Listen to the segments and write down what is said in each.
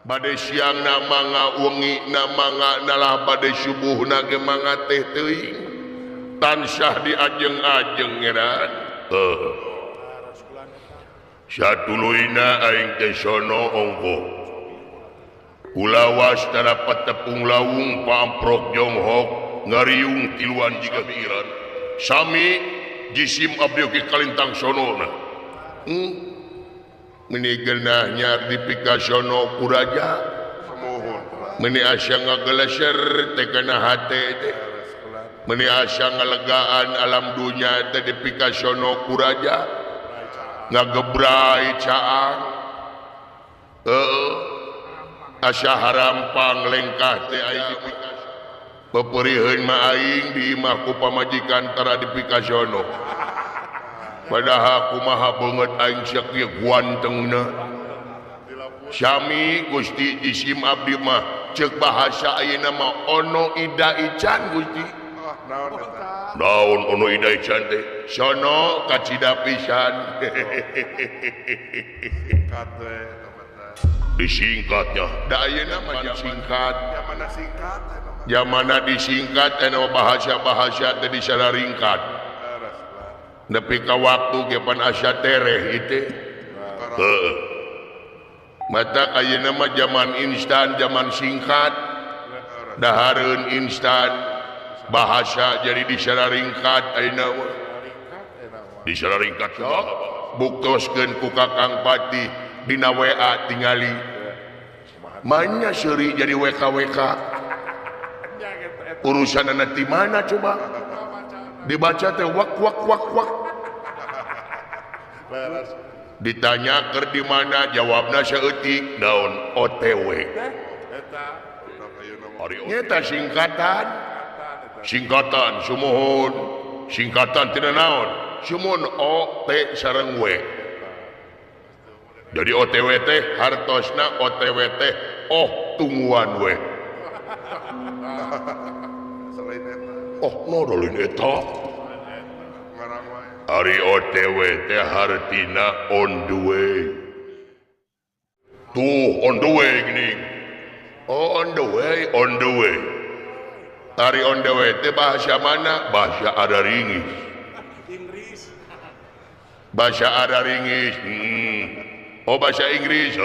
badai siang na manga wengi na manga nalah badai subuh na ge manga teh teuing tansah diajeng-ajeng ngeran satuluina aing teh sono ongko ulawas tarapat tepung lawung pamprok jonghok ngariung tiluan jiga pikiran sami jisim abdi oge kalintang sonona meni geunah nyar dipika sono kuraja meni asa ngageleser teh kana hate teh meni asa ngalegaan alam dunya teh dipika sono kuraja ngagebrai caang asa harampang lengkah teh aing dipika beperiheun mah aing di imah ku pamajikan tara dipika sono padahal kumaha banget aing sakieu guantengna sami Gusti jisim abdi mah ceuk bahasa ayeuna mah ono ida ican Gusti naon ono ida ican teh sono kacida pisan disingkatnya da ayeuna mah singkat zamana disingkat anu bahasa-bahasa teh disalaringkat nepi ka waktu ge pan asa tereh itu mata ayeuna mah zaman instan zaman singkat dahareun instan bahasa jadi disalaringkat ayeuna disalaringkat buktoskeun ku Kakang Pati dina WA tingali manya seuri jadi WKWK urusanna ti mana coba dibaca teh wak ditanya keur di mana jawabna saeutik naon OTW eta singkatan sumuhun singkatan tina naon sumuhun O T sareng W jadi OTW teh hartosna OTW teh tungguan we nodolin eta ari OTW teh hartina on the way tuh on the way gini on the way ari on the way teh bahasa mana bahasa Adaringis bahasa Adaringis bahasa Inggris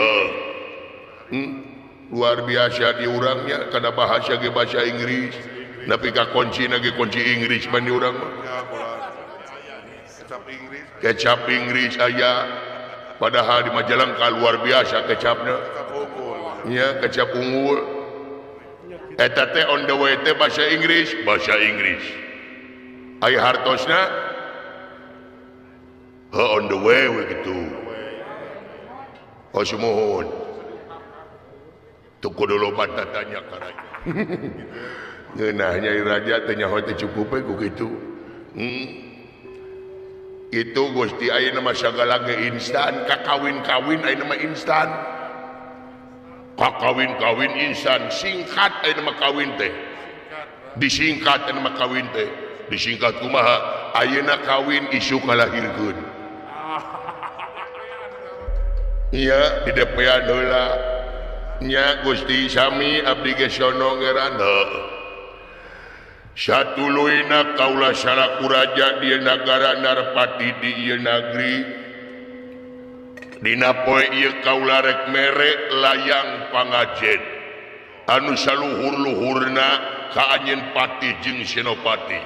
luar biasa di urangnya karena bahasa ge bahasa Inggris tapi ka kunci ge kunci Inggris mah di urang mah kecap Inggris aya padahal di Majalengka luar biasa kecapna nya kecap unggul eta teh on the way teh bahasa Inggris aya hartosna on the way we gitu sumuhun tuku dulu bata tanya ka raja ngeunahnya raja teh nyaho teh cukup we ku kitu itu Gusti ayeuna mah sagala ge instan kakawin-kawin ayeuna mah instan kakawin-kawin instan singkat ayeuna mah kawin teh disingkat ayeuna mah kawin teh disingkat kumaha ayeuna kawin isu kalahirkeun iya di depean heula nya Gusti sami abdi ge sono ngaran satuluina kaula salaku raja di nagara Narpati di ieu negeri dina poe ieu kaula rek mere layang pangajen anu saluhur-luhurna ka anjeun pati jeung senopati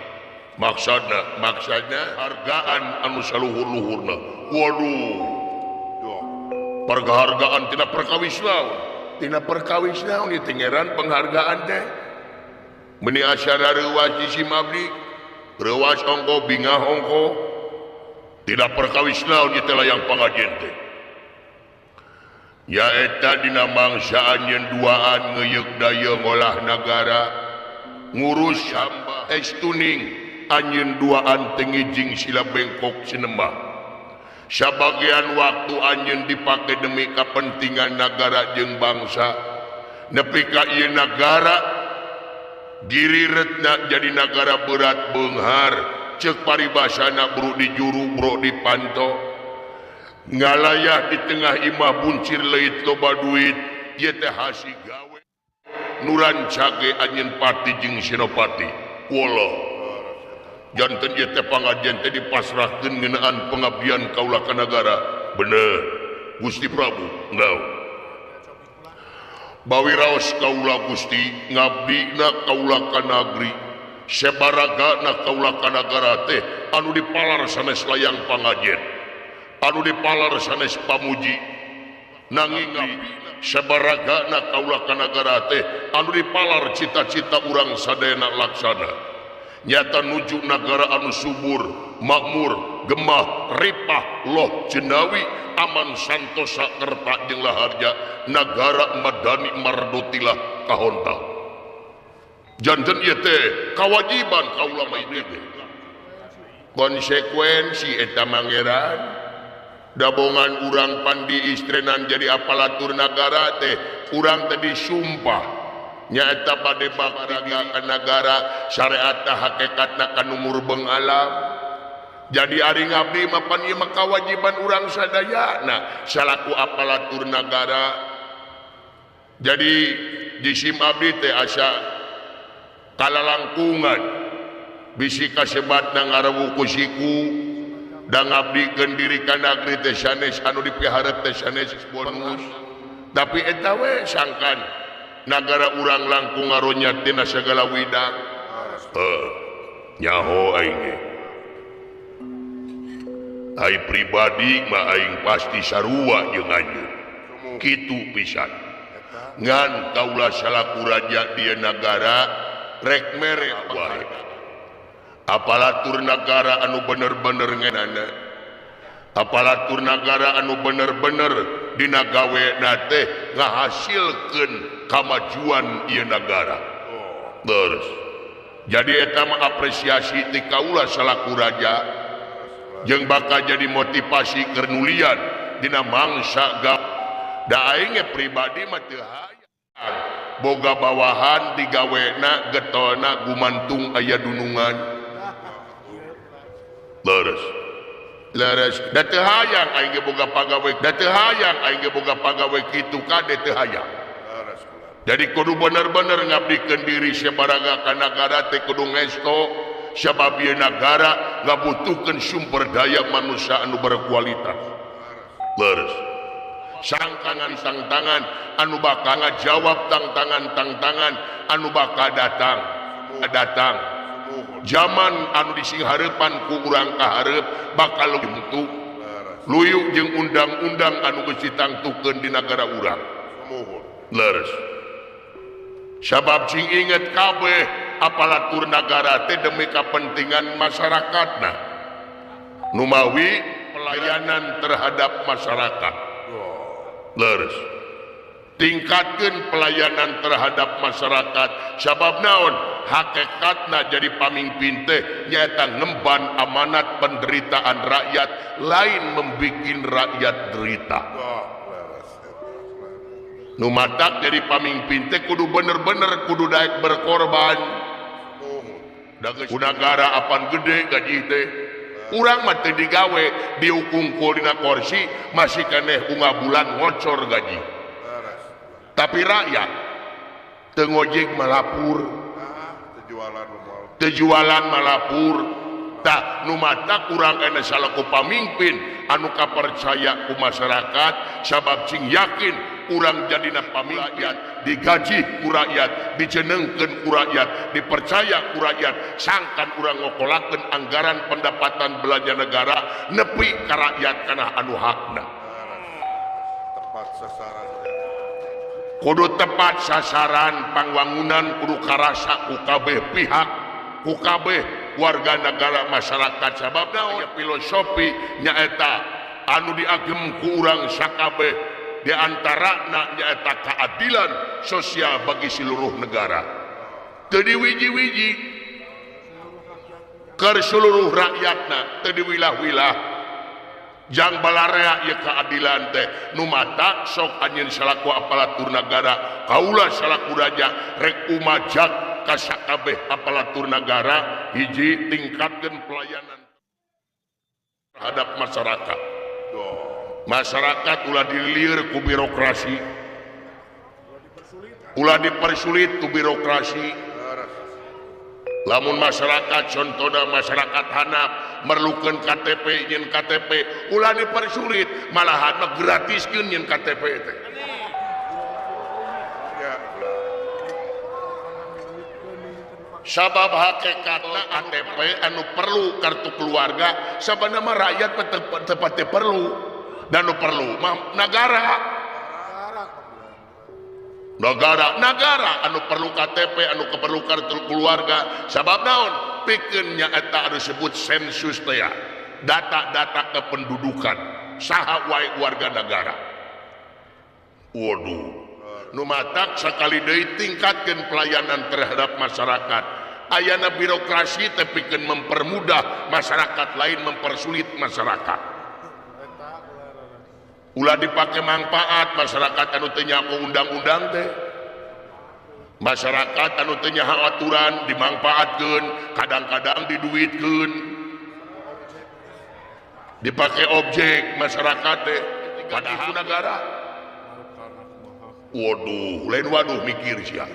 maksudna hargaan anu saluhur-luhurna waduh penghargaan tina perkawis naon ieu tingeran penghargaan teh meni asyara reuwas jisim abdi reuwas ongko bingah ongko tidak perkawis naon ieu teh layang pangajen teh ya eta dina mangsa anjeun duaan ngeuyeuk daya ngolah nagara ngurus hamba estuning anjeun duaan teu ngijing sila bengkok sinembah sabagian waktu anjeun dipake demi kepentingan negara jeung bangsa nepi ka ieu nagara giriretna jadi negara berat beunghar ceuk paribasana bro di juru bro di panto ngalayah di tengah imah buncir leuit loba duit ieu teh hasi gawe nuran cage anjeun pati jeung senopati wallah janten ieu teh pangajian teh dipasrahkeun ngeunaan pengabdian kaula ka nagara bener Gusti Prabu ngau bawi raos kaula Gusti ngabdina kaula ka nagri sebaragana kaula ka nagara teh anu dipalar sanes layang pangajian anu dipalar sanes pamuji nanging sebaragana kaula ka nagara teh anu dipalar cita-cita urang sadayana laksana nyata nuju nagara anu subur makmur gemah ripah loh cendawi aman santosa kerta jeung laharja nagara madani mardotilah kahonta janten ieu teh kawajiban kaula mah ieu konsekuensi eta mangeran dabongan urang pandi istrenan jadi apalatur nagara teh urang teh disumpah nyaeta bade bakti ka nagara syariatna hakikatna ka numur beung alam jadi ari ngabdi mah pan ieu mah kawajiban urang sadayana salaku apalatur nagara jadi di sim abdi teh asa kalalangkungan bisi kasebatna ngarewu ku siku da ngabdikeun diri ka negeri teh sanes anu dipiharep teh sanes bonus tapi eta we sangkan nagara urang langkung ngaronnyat tina sagala widang nyaho aing ai pribadi mah aing pasti sarua jeung anjeun kitu pisan ngan kaula salaku raja di nagara rek mere wae apalatur nagara anu bener-bener ngeunana apalatur nagara anu bener-bener dina gawena teh ngahasilkeun kamajuan ieu nagara terus jadi eta mah apresiasi ti kaula salaku raja jeung bakal jadi motivasi keur nulian dina mangsa da aing pribadi mah teu hayang boga bawahan digawena getona gumantung aya dunungan leres da teu hayang aing boga pagawe da teu hayang aing boga pagawe kitu kade teu hayang jadi kudu bener-bener ngabdikeun diri sabaraga ka nagara teh kudu ngesto sabab ieu nagara ngabutuhkeun sumber daya manusia anu berkualitas leres sangkangan anu bakal ngajawab tantangan anu bakal datang zaman anu disinghareupan ku urang kahareup bakal bentuk luyuk jeung undang-undang anu geus ditangtukeun di nagara urang leres sabab cing inget kabeh apalatur nagara teh demi kepentingan masyarakatna numawi pelayanan terhadap masyarakat leres tingkatkeun pelayanan terhadap masyarakat sabab naon hakikatna jadi pamimpin teh nyaeta ngemban amanat penderitaan rakyat lain membikin rakyat derita nu matak jadi pamimpin teh kudu bener-bener kudu daek berkorban ku nagara apan gede gaji teh urang mah teu digawe diukungkul dina kursi masih keneh unga bulan ngocor gaji tapi rakyat teu ngojek malapur teu jualan malapur tah nu matak urang ene salaku pamimpin anu kapercaya ku masyarakat sabab cing yakin urang jadina pamimpin digaji ku rakyat dijenengkeun ku rakyat dipercaya ku rakyat sangkan urang ngokolakeun anggaran pendapatan belanja negara nepi ka rakyat kana anu hakna tepat sasaran kudu tepat sasaran pangwangunan kudu karasa ku kabeh pihak ku kabeh warga negara masyarakat sabab naon filosofi nyaeta anu diagem ku urang sakabeh di antarana nyaeta keadilan sosial bagi seluruh negara teu diwiji-wiji keur seluruh rakyatna teu diwilah-wilah jang balarea ieu keadilan teh nu mata sok anjeun salaku aparatur negara kaula salaku raja rek umajak ka sakabeh aparatur negara hiji tingkatkeun pelayanan terhadap masyarakat ulah dilieur ku birokrasi ulah dipersulit ku birokrasi. Lamun masyarakat contohna masyarakat handap merlukeun KTP nyen KTP ulah dipersulit malahan gratiskeun nyen KTP teh. Sabab hakikatna KTP anu perlu kartu keluarga sabana mah rakyat tepatnya perlu dan anu perlu mah negara anu perlu KTP anu perlu kartu keluarga sabab naon pikeun nya eta disebut sensus teh data-data kependudukan saha wae warga negara. Waduh nu matak sakali deui tingkatkeun pelayanan terhadap masyarakat. Ayana birokrasi teh pikeun mempermudah masyarakat lain mempersulit masyarakat. Ulah dipake manfaat masyarakat anu teu nyaho undang-undang teh. Masyarakat anu teu nyaho aturan dimanfaatkeun, kadang-kadang diduitkeun. Dipake objek masyarakat teh padahal negara. Waduh, lain waduh mikir sia.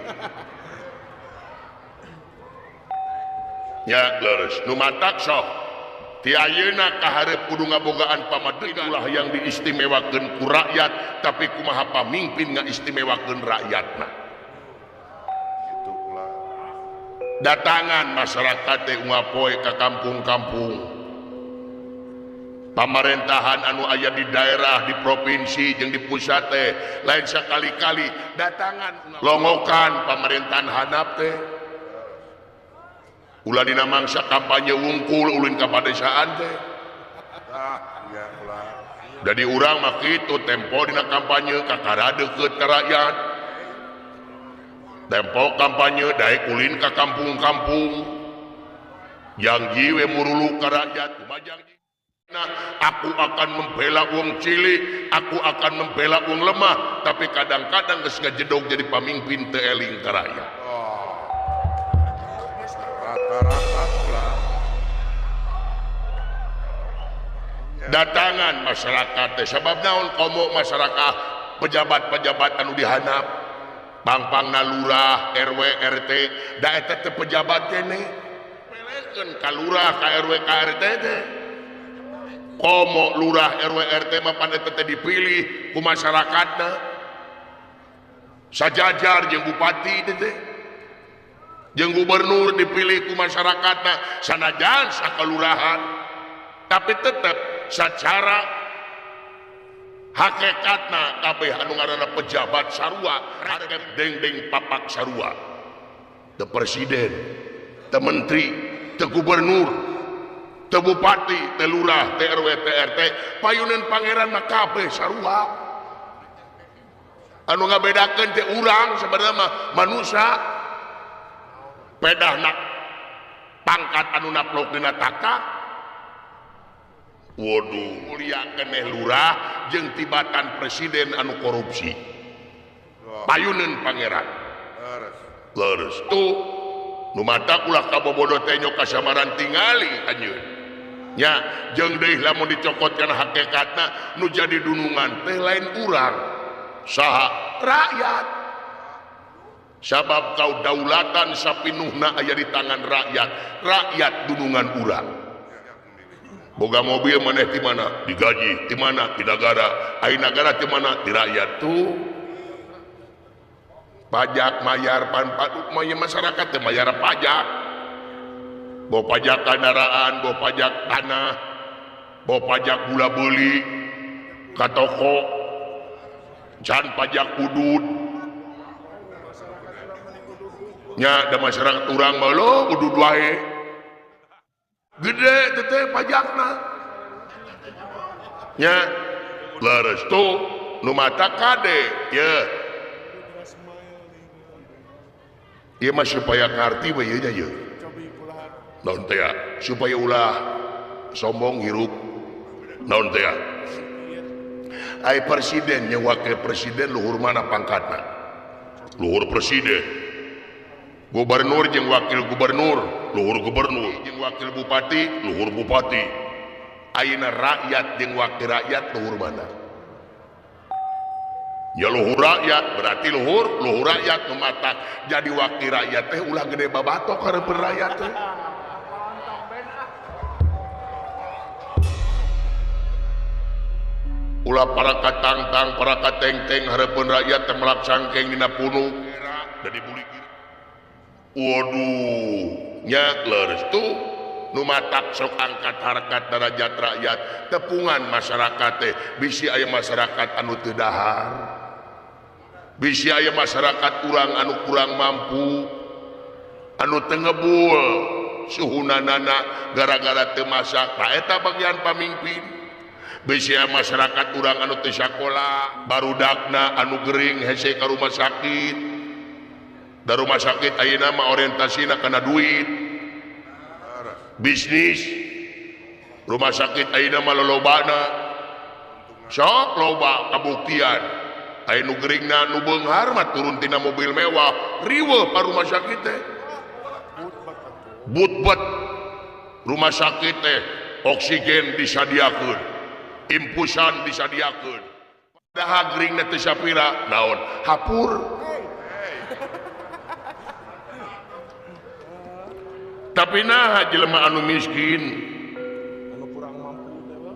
Ya, leres. Nu matak sok. Ti ayeuna ka hareup kudu ngabogaan pamadegan ulah yang diistimewakeun ku rakyat, tapi kumaha pamimpin ngaistimewakeun rakyatna. Kitu ulah. Datangan masyarakat teh ngapoe ka kampung-kampung. Pamerintahan anu aya di daerah, di provinsi jeung di pusat teh lain sakali-kali datangan longokan pamerintahan handap teh. Ulah dina mangsa kampanye wungkul ulin ka padesaan teh. Jadi urang mah kitu tempo dina kampanye kakara deukeut ka rakyat. Tempo kampanye daek ulin ka kampung-kampung. Janji we murulu ka rakyat kumaha janji. Nah, aku akan membela wong cilik, aku akan membela wong lemah, tapi kadang-kadang geus ngajedog jadi pamimpin teu eling ka rakyat. Datangan masyarakat teh sabab naon komo masyarakat pejabat-pejabat anu dihandap pang-pangna lurah RW RT da eta teh pejabat keneh pelekeun ka lurah ka RW ka RT teh komo lurah RW RT mah pan eta teh dipilih ku masyarakatna sajajar jeung bupati teh jeung gubernur dipilih ku masyarakatna sanajan sakalurahan tapi tetep secara hakikatna kabeh anu ngaranna pejabat sarua hareup deng-deng papak sarua teu presiden teu menteri teu gubernur teu bupati teu lurah teu RW teu RT payuneun pangeran mah kabeh sarua anu ngabedakeun teh urang sebenarnya mah manusia pedahna pangkat anu naplok dina taka. Waduh, mulia keneh lurah jeung tibatan presiden anu korupsi. Payuneun pangeran. Leres tuh nu matak ulah kabobodo teh nyok kasamaran tingali anjeun. Nya jeung deui lamun dicokotkeun hakikatna nu jadi dunungan teh lain urang. Saha? Rakyat. Sabab kau daulatan sapinuhna aya di tangan rakyat. Rakyat dunungan urang. Boga mobil maneh di mana? Digaji di mana? Di negara. Ai negara di mana? Di rakyat tuh. Pajak mayar pan masyarakat teh mayar pajak. Bawa pajak kendaraan, bawa pajak tanah, bawa pajak gula beli ka toko. Can pajak hudud. Nya da masyarakat urang mah lo hudud wae. Gede teteh pajakna nya leres tuh nu mata kade ya ieu mah supaya ngarti we ieu nya ieu naon teh supaya ulah sombong hirup naon teh ai presiden nya wakil presiden luhur mana pangkatna luhur presiden gubernur jeung wakil gubernur luhur gubernur jeung wakil bupati luhur bupati ayeuna rakyat jeung wakil rakyat luhur mana ya luhur rakyat berarti luhur rakyat nu matak jadi wakil rakyat teh ulah gede babatok hareupeun rakyat teh. Ulah para katangtang para katengteng hareupeun rakyat teh melak sangkeng dina punuk da dibuli kieu. Waduh nya leres tuh nu matak sok angkat harkat derajat rakyat tepungan masyarakat teh bisi aya masyarakat anu teu dahar. Bisi aya masyarakat urang anu kurang mampu anu teu ngebul suhunanana gara-gara teu masak eta bagian pamimpin. Bisi aya masyarakat urang anu teu sakola barudakna anu gering hese ka rumah sakit da rumah sakit ayeuna mah orientasina kana duit bisnis rumah sakit ayeuna mah lolobana sok loba kabuktian aya nu geringna nu beunghar mah turun tina mobil mewah riweuh pa rumah sakit teh butbet rumah sakit teh oksigen disadiakeun impusan disadiakeun dah geringna teh sapira naon hapur tapi nah jelema anu miskin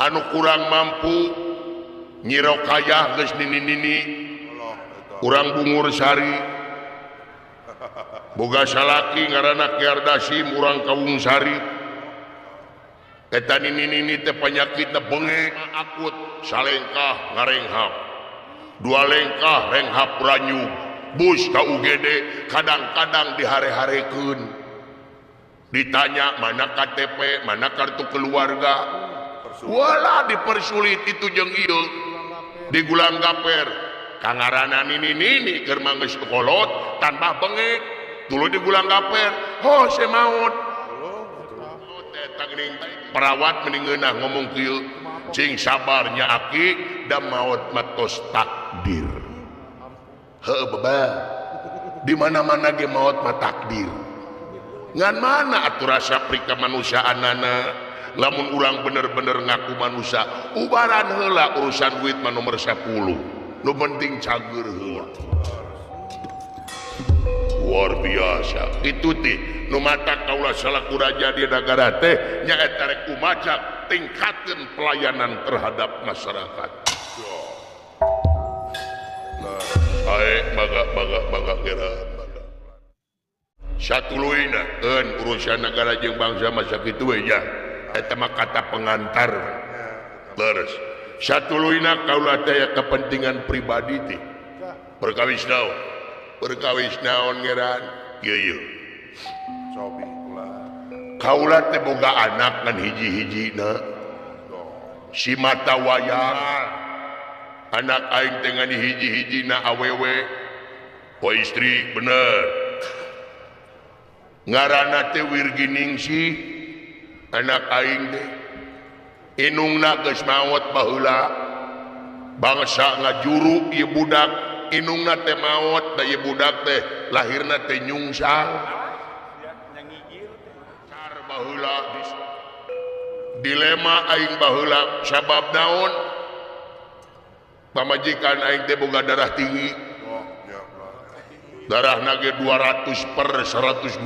anu kurang mampu nyiro kaya geus nini-nini urang bungur sari boga salaki ngaranna Ki Ardasim urang Kawung Sari eta nini-nini teh panyakitna bengek akut salengkah ngarenghap dua lengkah renghap ranyu bus ka UGD kadang-kadang dihare-harekeun ditanya mana KTP mana kartu keluarga wala dipersulit itu jeung ieu digulang gaper kangarana nini-nini keur manggeus kolot tanpa bengek tuluy digulang gaper ho se maot perawat mendingeunah ngomong kieu cing sabarnya aki da maot matos takdir heuh beba di mana-mana ge maot mah takdir ngan mana atuh rasa prika manusiaanana lamun urang bener-bener ngaku manusia ubaran heula urusan duit mah nomor 10 nu penting cager heula luar biasa itu ti nu matak kaula salaku raja di negara teh nyaeta rek kumajak tingkatkeun pelayanan terhadap masyarakat nah sae baga kira satuluina urusan negara jeung bangsa masa kitu we nya eta mah kata pengantar leres satuluina kaula teh kepentingan pribadi teh perkawis naon ngeran ieu sobi kaula teh boga anak ngan hiji-hijina si mata wayang anak aing teh ngan hiji-hijina awewe po istri bener ngaranna teh Wirginingsih anak aing teh inungna geus maot baheula bangsa ngajuru ieu budak inungna teh maot da ieu budak teh lahirna teh nyungsang car baheula dilema aing baheula sabab naon pamajikan aing teh boga darah tinggi darah nage 200/120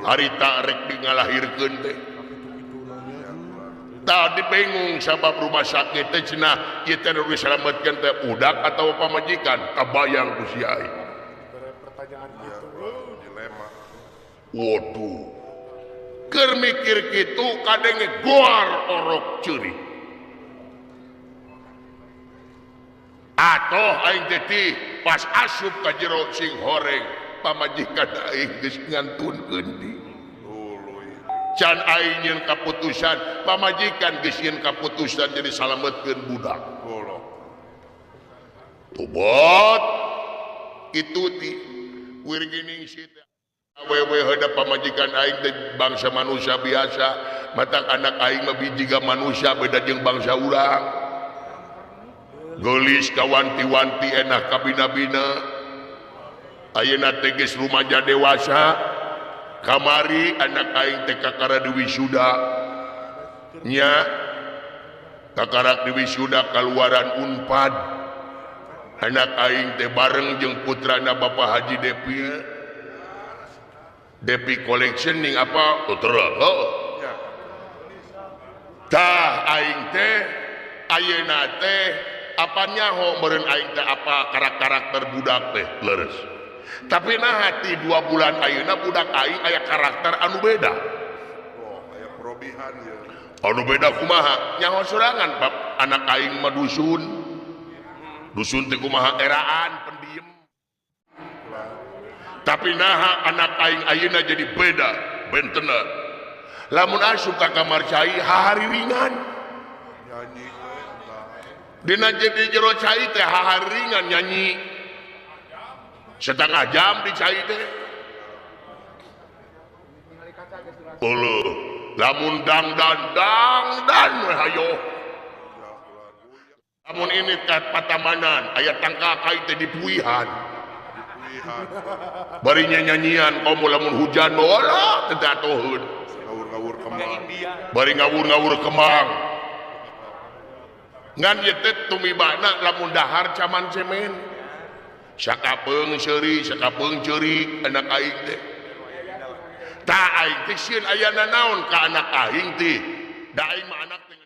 harita rek di ngalahirkeun teh tadi bingung sabab rumah sakit teh cenah ieu teh nu disalametkeun teh budak atau pamajikan kabayang ku si aing pertanyaan kitu dilema waduh keur mikir kitu kadenge goar orok ceuri atoh aing teh pas asup ka jero sing horeng pamajikan aing geus ngantunkeun di can aing nyeun kaputusan pamajikan geus nyeun kaputusan jadi salametkeun budak tobat itu ti Wirginingsih awewe heuda pamajikan aing teh bangsa manusia biasa matak anak aing mah bijiga manusia beda jeung bangsa urang gelis kawanti-wanti enak kabina-bina ayeuna teh geus rumaja dewasa kamari anak aing teh kakara di wisuda nya kakarak di wisuda kaluaran Unpad anak aing teh bareng jeung putrana Bapak Haji Depi Collection ning apa putra tah aing teh ayeuna teh apa nyaho meureun aing teh apa karakter budak teh leres tapi nah hati 2 bulan ayeuna budak aing aya karakter anu beda aya perobihan ya anu beda kumaha nyaho sorangan bab anak aing mah dusun teh kumaha eraan pendiem tapi nah anak aing ayeuna jadi beda bentena lamun asup ka kamar cai hari ringan nyanyi dina jadi jero cai teh hari ringan nyanyi setengah jam di cai teh lamun dang hayo lamun ini teh patamanan aya tangkakai teh dipuihan bari nyanyian komo lamun hujan olah teh atoheun ngawur kemang bari ngawur kemang ngan ieu teh tumibana lamun dahar caman semen sakapeung ceuri anak aing teh tah aing teh sieun ayana naon ka anak aing teh da aing mah anak teh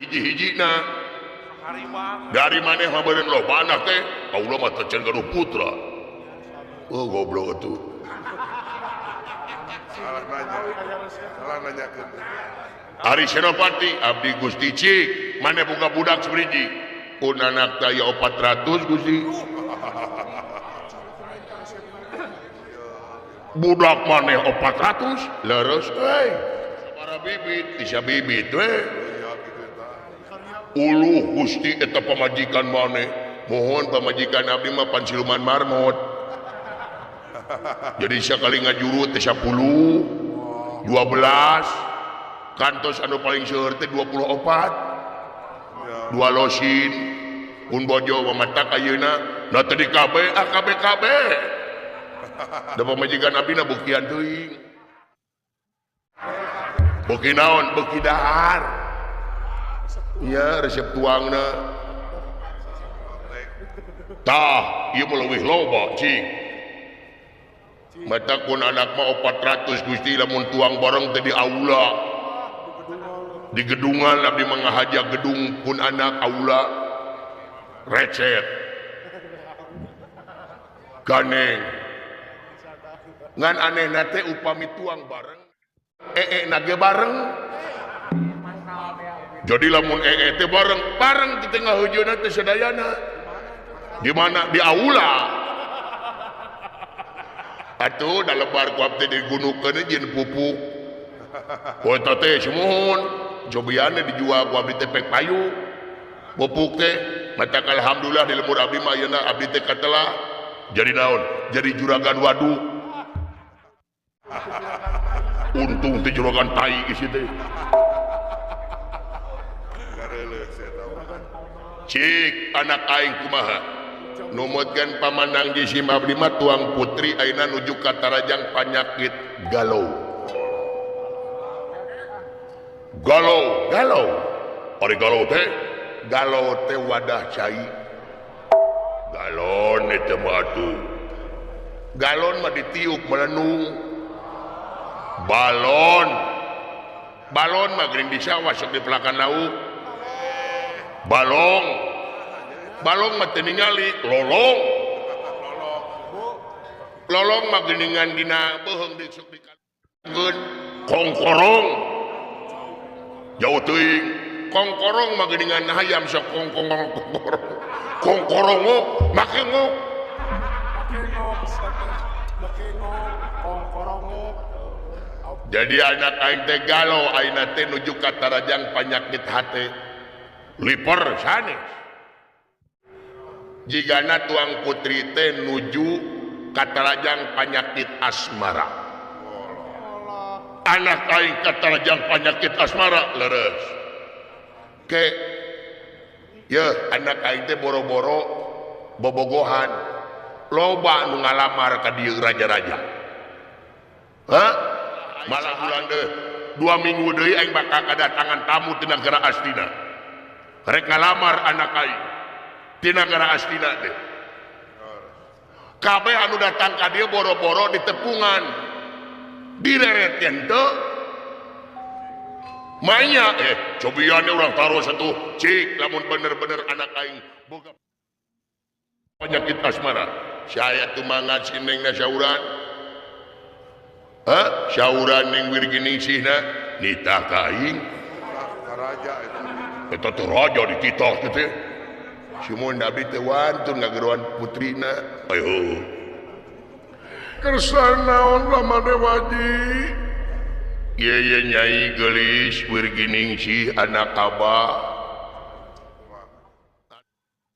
hiji-hijina dari maneh mah beureun loba anak teh kaula mah teh can gaduh putra goblok atuh salah nanyakeun Ari Senopati abdi Gusti Cik maneh boga budak sabriji pun anak teh aya 400 Gusti budak maneh 400 leres sabaraha bibit bisa bibit we uluh Gusti eta pamajikan maneh mohon pamajikan abdi mah pan siluman marmot jadi sekali ngajurut teh 10 12 kantos anu paling seueur teh 24 2 losin pun bojo mamatak ayeuna na teh di kabeh da pamajikan abdi na bukian teuing buki naon buki dahar iya resep tuangna tah ieu mah leuwih loba cing mata kun anak mah 400 Gusti lamun tuang bareng teh di aula di gedungan abdi mangahaja gedung pun anak aula recet ganeng ngan anehna teh upami tuang bareng nage bareng jadi lamun teh bareng di tengah hujan teh sadayana di mana di aula atuh da lebar ku abdi digunukeun jeung pupuk eta teh semuhun cobianna dijual ku abdi teh pek payu pupuk teh matak alhamdulillah di lemur abdi mah ayeuna abdi teh katelah jadi naon jadi juragan waduk untung teh juragan tai isi teh cik anak aing kumaha numutkeun pamanang jisim abdi mah tuang putri ayeuna nuju ka tarajang panyakit galau ari galau teh wadah cai galon teh mah atuh galon mah ditiup melenung balon mah geuning di sawah sok di pelakan lauk balong mah teu ningali lolong mah geuningan dina beuheung di sok dikanggeun kongkorong jauh teuing kongkorong mah geuningan hayam sok kongkorong make ngok jadi anak aing teh galau ayeuna teh nuju ka tarajang panyakit hate liper sanes jigana tuang putri teh nuju ka tarajang panyakit asmara anak aing ka tarajang panyakit asmara leres ke ye anak aing teh boro-boro bobogohan loba nu ngalamar ka dieu raja-raja malah bulan deh 2 minggu deui aing bakal kedatangan tamu ti negara Astina rek ngalamar anak aing ti negara Astina teh kabeh anu datang ka dieu boro-boro di tepungan direret teu mainnya cobiannya urang taruh satu cik lamun bener-bener anak aing boga penyakit asmara saya tuh mangan sineng na syauran syauran ning wirginingsihna nitah ka aing Raja itu. eta teh raja di kita teh Simon Nabi teh wantun ngageruan putrina ayo Kersan naon Ramade Waji. Iya nyai gelis wirginingsih anak abah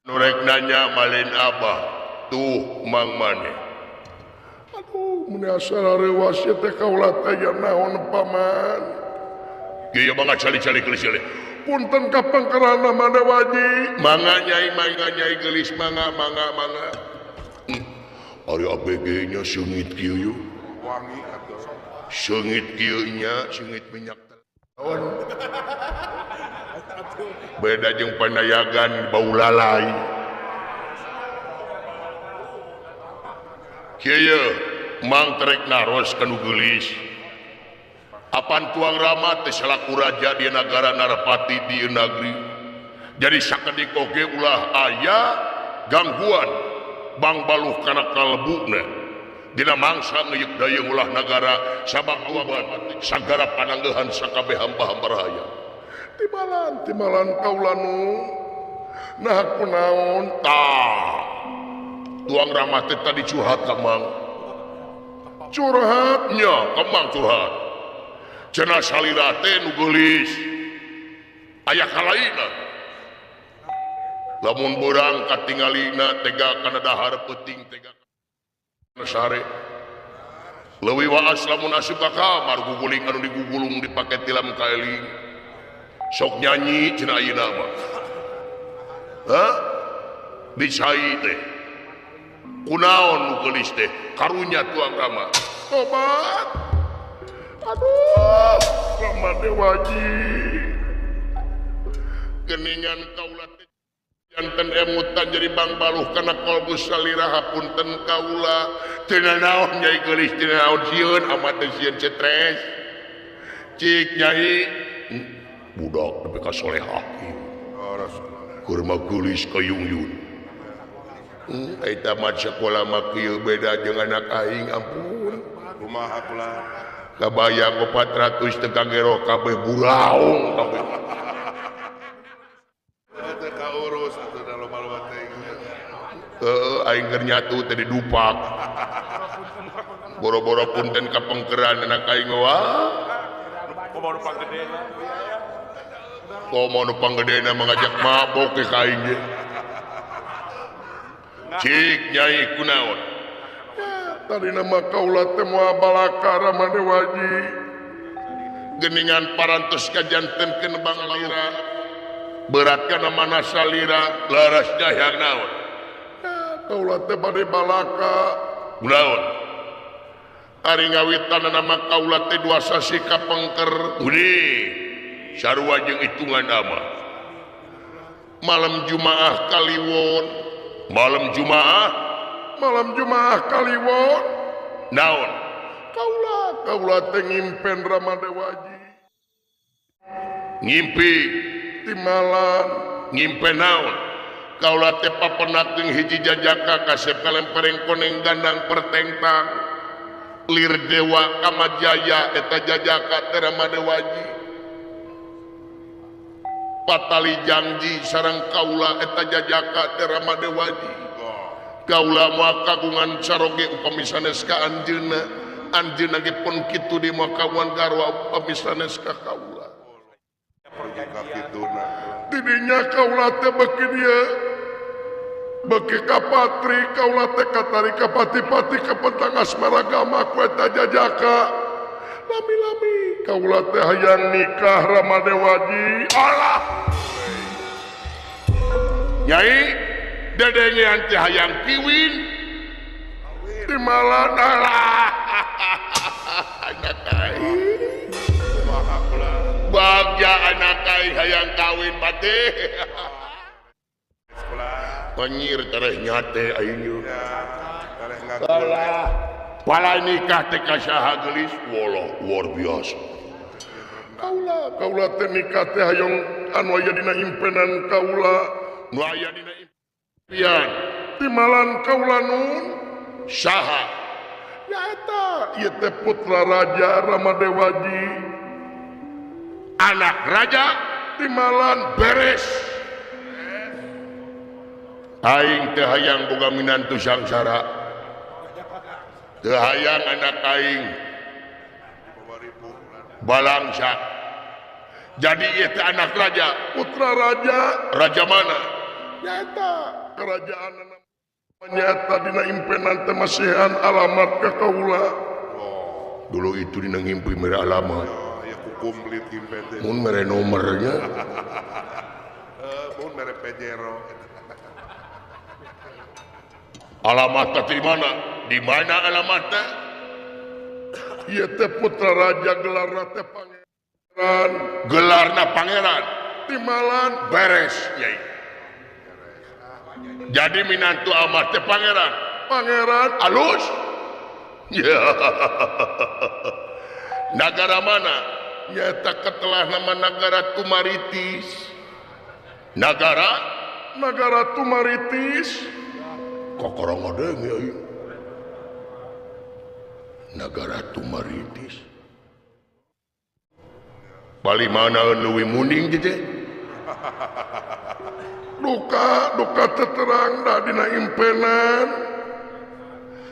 nurek nanya malin abah tuh mang maneh Aduh, mun asal rewas teh kaula teh naon paman. iya banget cali-cali gelis gelis Punten ka pangkerana Made Waji. mangga nyai gelis mangga ari ABG nya seungit kieu yuk Wangi atuh. seungit kieu nya seungit minyak telon beda jeung pandayagan bau lalai kieu mang trek naros kanu geulis apan tuang rama teh salaku raja di negara Narapati di negeri jadi sakedik oge ulah aya gangguan bang baluh kana kalebuna dina mangsa ngeuyeup dayeuh ulah nagara sabab awaban sagara panangeuhan sakabeh hamba-hamba rahaya Timalan kaula nu nah kunaon tah tuang rama teh tadi curhat ka mang curhatnya kemang curhat cenah salira teh nu geulis aya kalaina lamun beurang katingalina tega kana dahar peuting tega kana sare leuwih waas lamun asup ka kamar guguling anu digugulung dipake tilam kaeling sok nyanyi cenah ayeuna mah dicai teh kunaon nu geulis teh karunya tuang rama tobat. Aduh, Ramade Waji. geningan kaula teh janten emutan jadi bang baluh kana kolbu salira hapunten kaula teu naon nyai geulis teu naon sieun amat teu sieun stres cik nyai budak nepi ka solehah Oh, Rasulullah. keur mah geulis ka yungyun eta mah sakola mah kieu beda jeung anak aing ampun Kumaha kula. kabayang 400 teu kagero kabeh buraung kabeh Teu kaurus atuh da loba-loba teh. aing keur nyatu teh di dupak boro-boro punten ka pengkeran anak aing wah komo nu panggedena mengajak mabok ke ka aing ge cik nyai kunaon Tadi nama kaula teh moal balaka Ramade Waji. geningan parantos ka jantenkeun bang lira berat kana mana salira laras dahyak naon Kaula teh bade balaka. kunaon ari ngawitan nama kaula teh dua sasi ka pengker uni sarua jeung hitungan ama malam Jumaah Kaliwon malam Jumaah Kaliwon. naon Kaula teh ngimpen Ramade Waji. ngimpi Timalan. ngimpe naon kaula teh papenakeun hiji jajaka kasep kalempereng koneng gandang pertengtang lir dewa kamajaya eta jajaka teh Ramade Waji patali janji sareng kaula eta jajaka teh Ramade Waji kaula moal kagungan saroge upami sanes ka anjeunna ge pun kitu di moal kagungan garwa upami sanes ka kaula Pergi ka kituna. didinya kaula teh beki dia beki ka patri kaula teh katari ka pati-pati ka pentang asmara gama ku eta jajaka lami-lami kaula teh hayang nikah Ramade Waji alah nyai dedengean teh hayang kiwin di malan alah anak aing bagja anak aing hayang kawin pati Sekolah. panyir tereh nyate aing Ya, kaleh salah pala nikah teh ka saha geulis wallah luar biasa kaula teh nikah teh hayong anu aya dina impenan kaula nu aya dina impian timalan kaula nun saha nyaeta ieu teh putra raja Ramadewaji anak raja timalan beres aing teu hayang boga minantu sangsara teu hayang anak aing balangsa jadi ieu teh anak raja putra raja raja mana nyaeta kerajaan nyata dina impenan teh masihan alamat ka kaula dulu itu dina ngimpi mere alamat ya kukumplit impen teh mun mere nomernya mun mere pejero alamatnya di mana alamatnya ieu teh putra raja gelarna teh pangeran gelarna pangeran timalan beres nyai jadi minantu amat teh pangeran alus ya negara mana nyata ketelah nama negara Tumaritis negara Tumaritis kokorong adeng ya negara Tumaritis bali mana leuwih muning teh duka terang dah dina impenan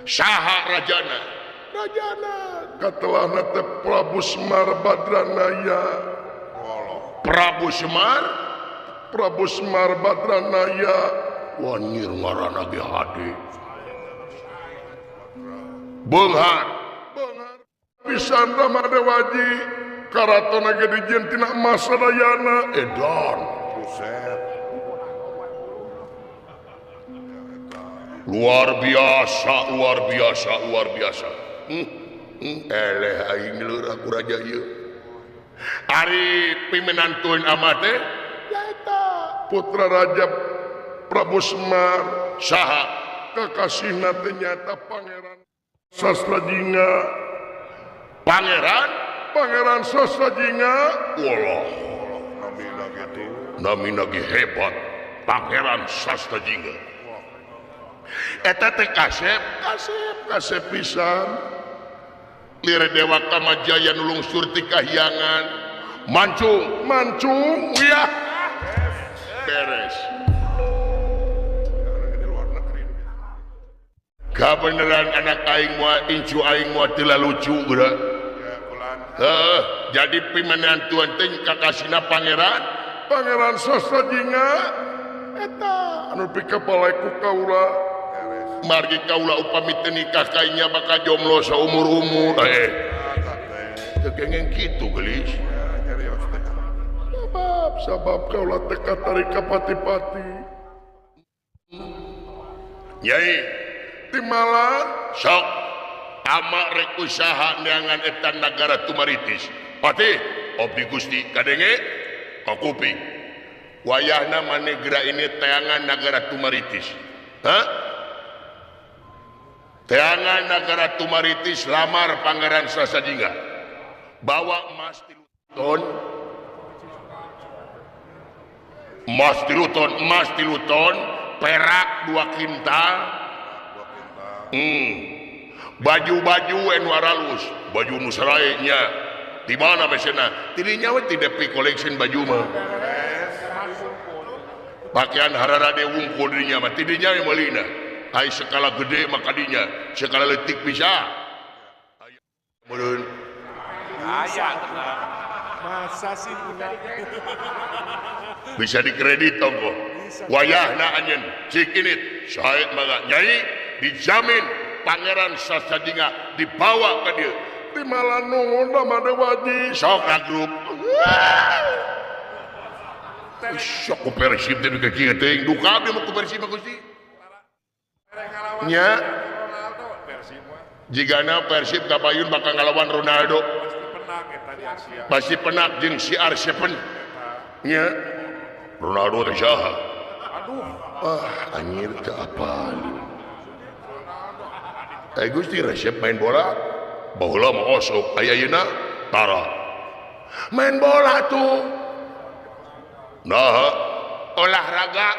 saha rajana katelahna teh Prabu Semar Badranaya Prabu Semar Badranaya wanir ngaranna ge hade beunghar pisan Ramadewaji karatona ge dijieun tina emas sadayana edan buset luar biasa eleh aing leurah ku raja ieu ari pimenantuin amat teh putra raja Prabu Semar saha kakasihna teh nyata Pangeran Sasrajinga Pangeran Sasrajinga wallah namina gitu namina ge hebat Pangeran Sasrajinga eta teh kasep pisan lir dewa Kamajaya nulung surti kahyangan mancung wiyah beres kabeneran anak aing moal incu aing moal teu lucu geura ya kulan jadi pimenantuan teh kakasina Pangeran Sasrajinga eta anu pikapalae ku kaula margi kaula upami teu nikah kainya bakal jomblo saumur-umur teu kengeng kitu geulis sabab kaula teh katarik ka pati-pati nyai timalan sok ama rek usaha neangan eta nagara Tumaritis pati abdi Gusti kadenge kakuping wayahna maneh geura ini teangan nagara Tumaritis teangan nagara Tumaritis lamar Pangeran Sasajinga bawa emas 3 ton perak 2 kintal baju-baju anu aralus baju nu sarae nya di mana besena tidinya we tidak pi collection baju mah pakaian hararade wungkul dinya mah tidinya we meulina ai skala gede mah kadinya skala leutik bisa meureun aya masa sih bisa dikredit tonggo wayahna anjeun cikinit sae mangga nyai dijamin Pangeran Sasajinga dibawa ke dia timalan nuhun Ramadewaji sok grup sok ku Persib teh ka kieu teh duka abdi mah ku Persib Gusti nya jigana Persib kabayun bakal ngalawan Ronaldo pasti penak jeung si R7 nya Ronaldo teh saha aduh anjir teh apal Gusti resep main bola baheula mah osok aya yeuna tara main bola tuh nah olahraga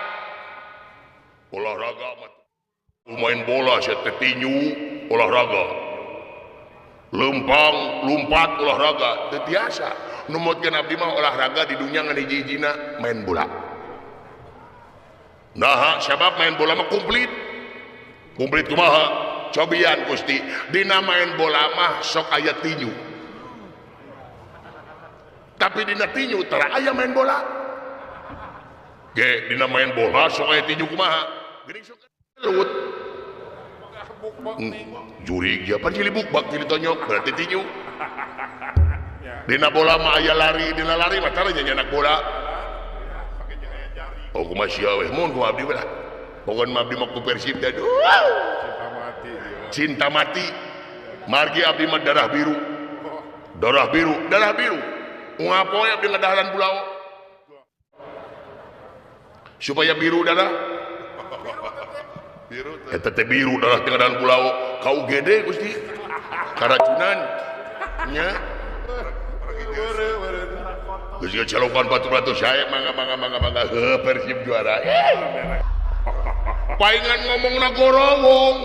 mah main bola saya tinju olahraga lempang lompat olahraga teu tiasa nu modkeun abdi mah olahraga di dunia ngan hiji-hijina main bola nah sabab main bola mah komplit kumaha cobian Gusti dina main bola mah sok aya tinju tapi dina tinju tara aya main bola ge dina main bola sok aya tinju kumaha geuning sok leuwut jurig ya pan cilibuk bak cili tonyok berarti tinju dina bola mah aya lari dina lari mah tara nya anak bola oh kumaha sia weh mun ku abdi lah pokon mah abdi mah ku Persib dah cinta mati margi abdi mah darah biru ngapoe abdi ngadaharan pulau supaya biru darah eta teh biru darah teh ngadaharan pulau kau gede Gusti karacunan nya Gusti calokan batu-batu saya mangga Persib juara paingan ngomongna gorowong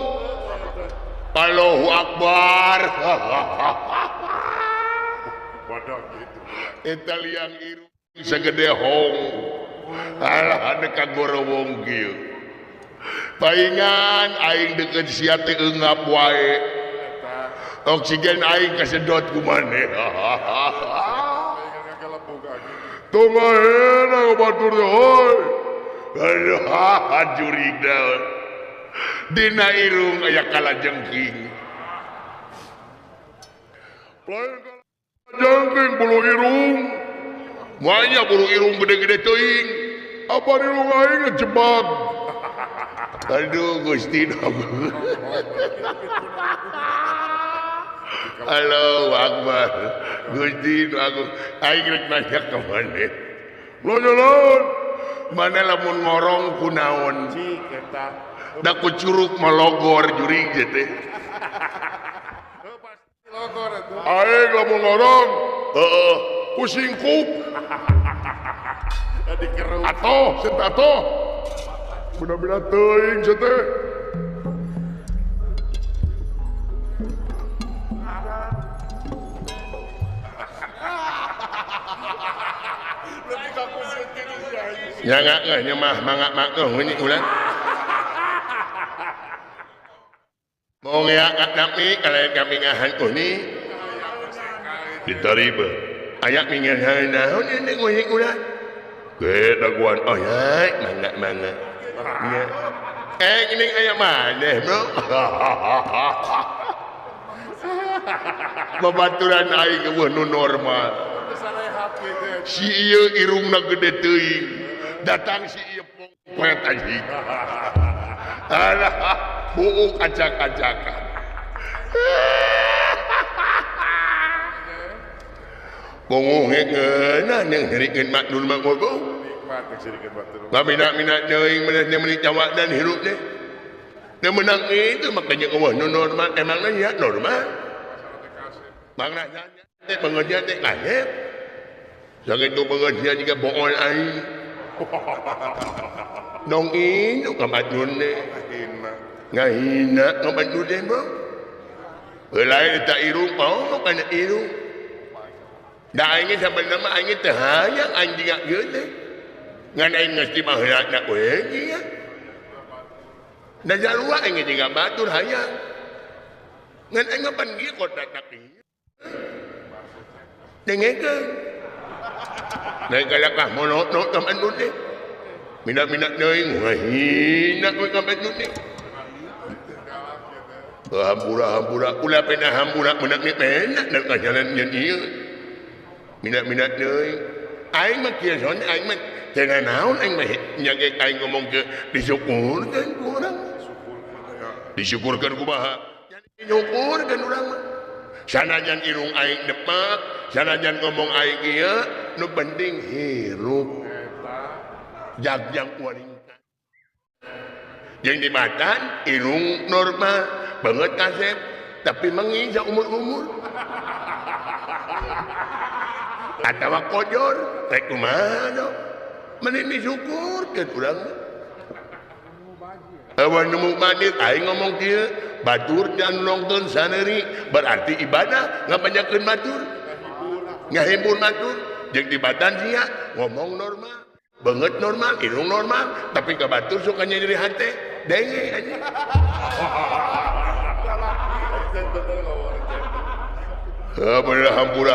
Allahu Akbar eta liang irung sagede hong alah ade kagorowong kieu paingan aing deukeut sia teh eungap wae oksigen aing kasedot ku maneh Tongaheuna batur teh hoy. aduh jurig daun dina irung aya kalajengking Lain kalajengking bulu irung. moalnya bulu irung gede-gede teuing Apa irung aing ngejebak? aduh Gusti Allahu Akbar Gusti aku aing rek nanya ka maneh Lain mana lamun ngorong kunaon da ku curug melogor jurig teh aing lamun ngorong heeh ku singkup. Atoh, set atoh. Bener-bener teuing set teh. Ya enggak nya mah mangga ini ulah. Mau ngangkat kami kalian kami ngahan ini ditariba. Ayak mingan naon ini ngeuing ulah. Ge daguan oh ya mangga. Ya. Ini aya maneh, Bro. Babaturan aing eueuh nu normal. Si ieu irungna gede teuing. Datang si ieu pongpet anjing. Alah, buuk acak-acakan. Bongohe ngeunah yang harikeun maknul mah gogo. Mina teuing meneh meuli Jawa dan hirup teh. Da menang itu makanya eueuh nu normal emangna nya normal. Mangna teh pengerjaan teh ngahep. Sakitu pengerjaan juga bool aing. Dong ini kamadun deh ngahina kamadun deh bro belai tak irung mau kana irung dah aing sebenarnya aing teh hayang anjing geus teh ngan aing mesti maheulana we nya da jalua aing juga batur hayang ngan aing pan ieu kota tak ieu dengekeun naik kalakah monoto kamadun deh minat-minat neuing ngahina we kamadun deh hampura ulah pena hampura menak ni penak dan kajalan yang ieu minat-minat neuing aing mah kieu son aing mah teu naon aing mah nyage aing ngomong ke disyukurkeun ku urang disyukurkeun kumaha disyukurkeun urang mah sanajan irung aing depak sanajan ngomong aing ieu nu penting hirup jagjang waring yang di badan irung normal banget Kasep tapi mengi sa umur-umur atawa kojor rek kumaha menini syukur ke urang awan nemu manir aing ngomong kieu batur dan nonton saneri berarti ibadah ngabanyakeun batur ngahimpun batur jeung di badan sia ngomong normal banget normal irung normal tapi ke batur suka nyeri hate denge anjing bener hampura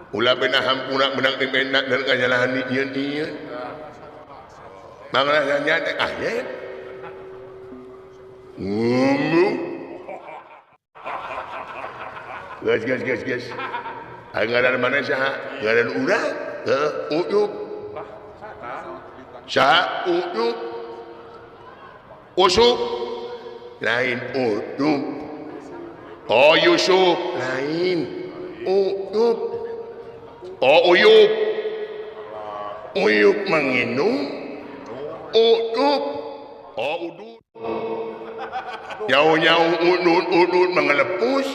ulah benar hampura menang enak dan kanyalahan ieu manglah nyata ayat ngomong gas ngaran mana saha ngaran urang uyup saha uyup usuk lain uyup oh Yusuf lain uyup oh uyup menginum uyup oh udut nyau udut mengelepus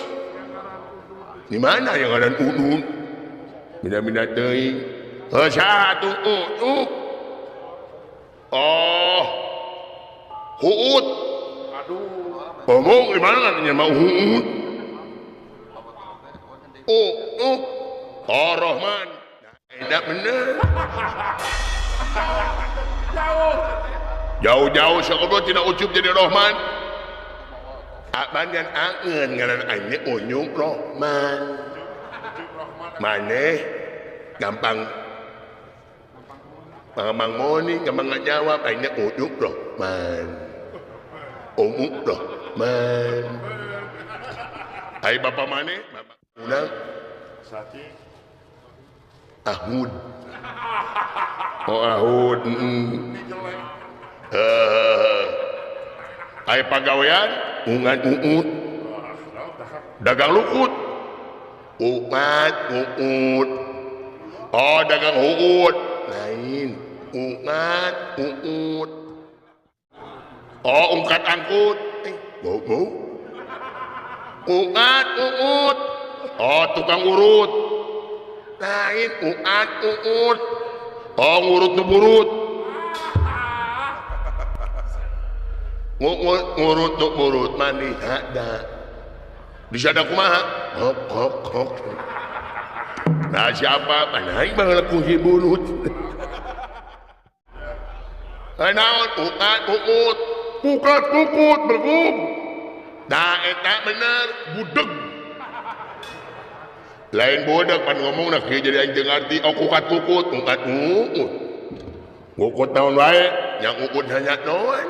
di mana yang ada udut mina teuing satu uyup oh huut ngomong di mana katanya mau huut uyup oh Rahman tidak bener jauh sekolah tidak ucup jadi Rahman Abang dan angen ngaran aing unyuk Rahman maneh gampang Mang Moni gampang ngajawab aing unyuk Rahman Rahman hai bapak maneh bapak unang Sati Ahud oh Ahud hai pagawean ungan uut dagang lukut uut oh dagang uut lain uut oh ungkat angkut mau uut oh tukang urut lain uut oh ngurut nu burut ngurut nu burut mandi ada bisa ada kumaha hok nah siapa panaing banget kunci burut naon uut pukut bergum nah eta bener budeg lain bodak pan ngomong nak jadi aing teu ngarti oh kukat kukut ngukut naon wae yang ukut hanya naon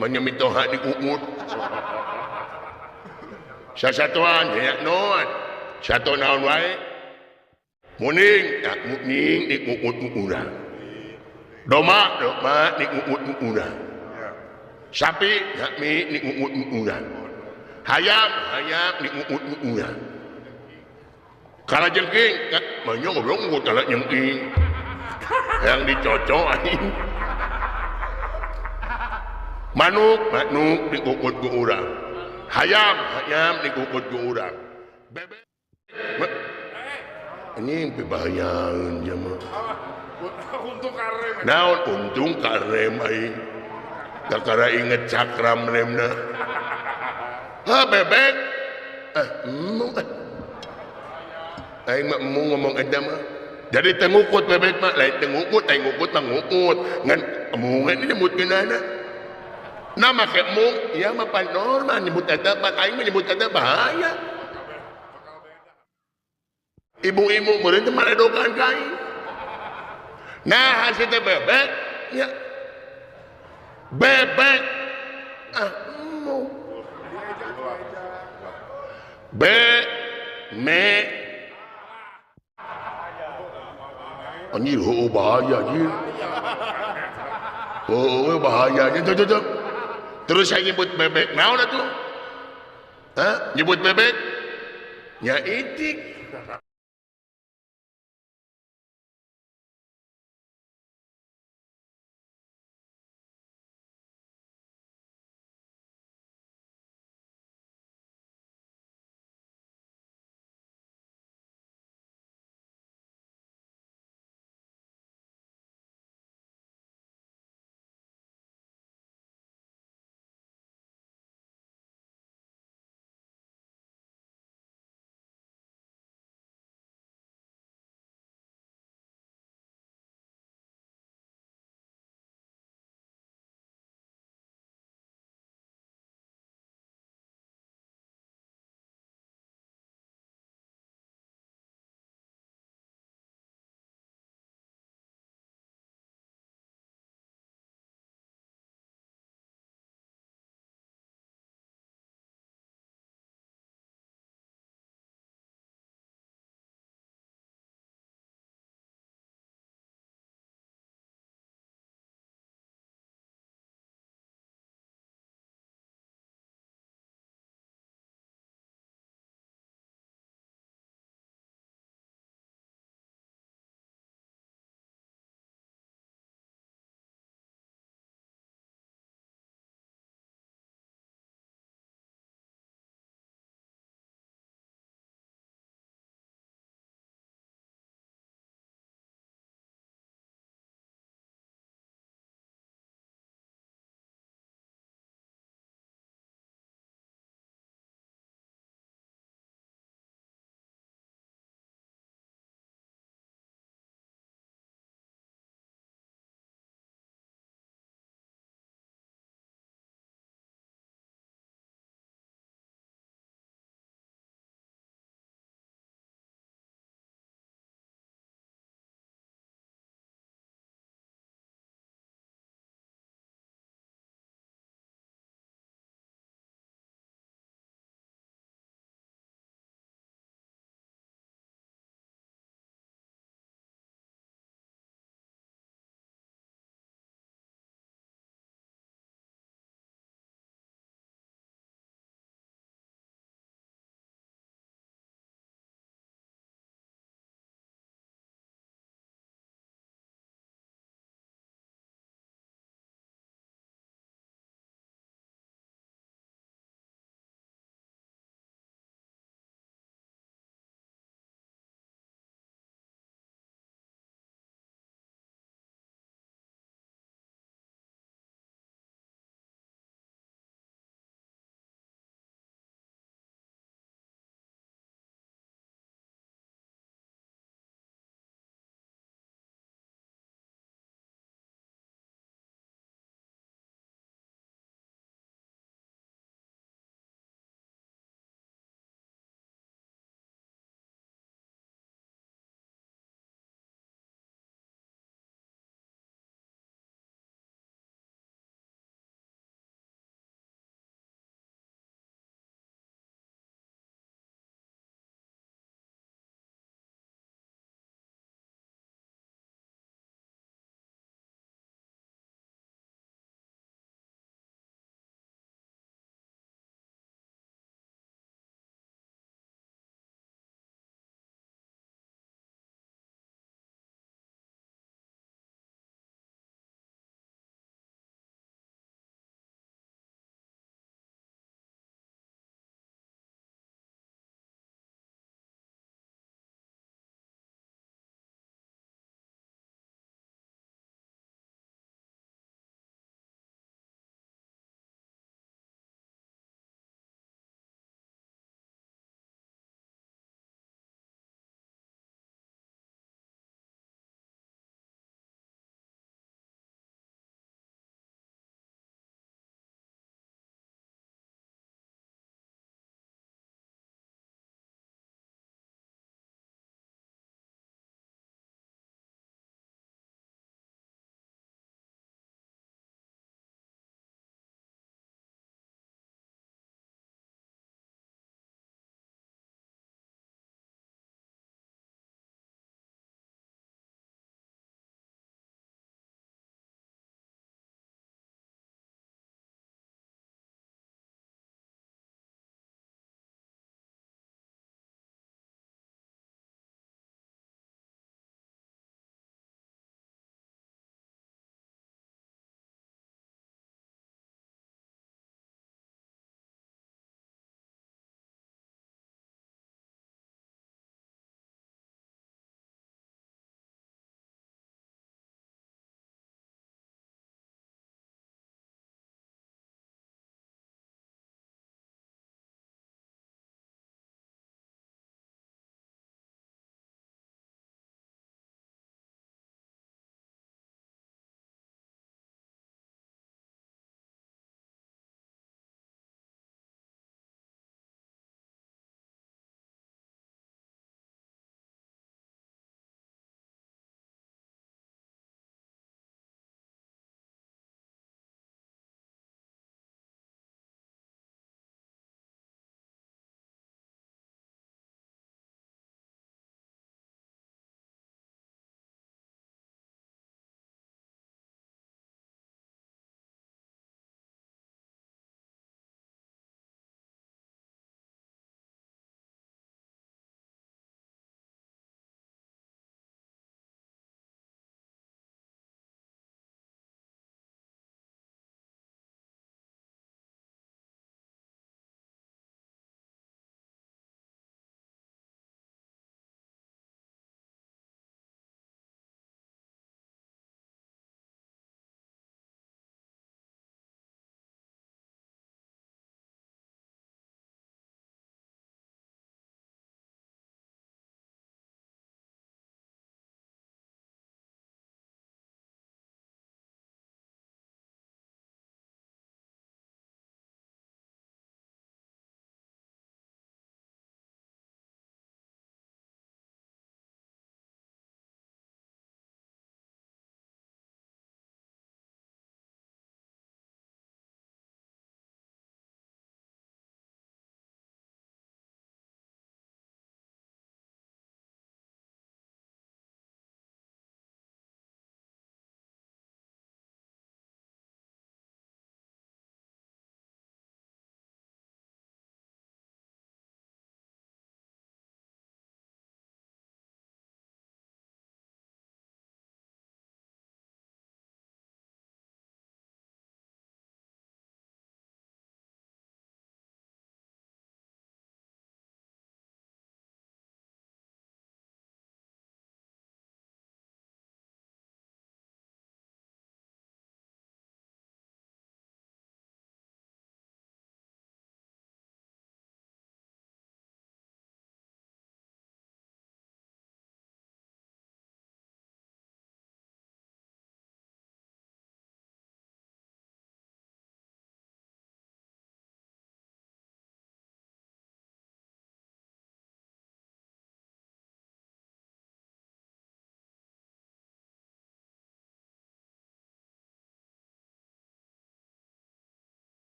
menyemitoha di ukut sasatuan hanya naon satu naon wae muning di ukut urang doma di ukut urang sapi di ukut urang hayam di ukut urang kalau jengking, banyak orang mau talak jengking yang dicocok aing. Manuk dikukut ke urang. Hayam dikukut ke urang. Bebek, ini berbahayaan jemaah. Untung karem. Naon untung karem aing. Kakara inget cakram remna. Bebek, aing mah ngomong eta mah jadi tengukut bebek mah lain tengukut mah ngukut ngan emungan ini nyebut geunana nama ke emung ieu mah pan normal nyebut eta pan aing mah nyebut eta bahaya ibu-ibu meureun teh maledokan ka aing nah hasil teh bebek ya bebek emung anjir bahaya anjir bahaya anjir tuh. Terus saya nyebut bebek naon atuh nyebut bebek nya itik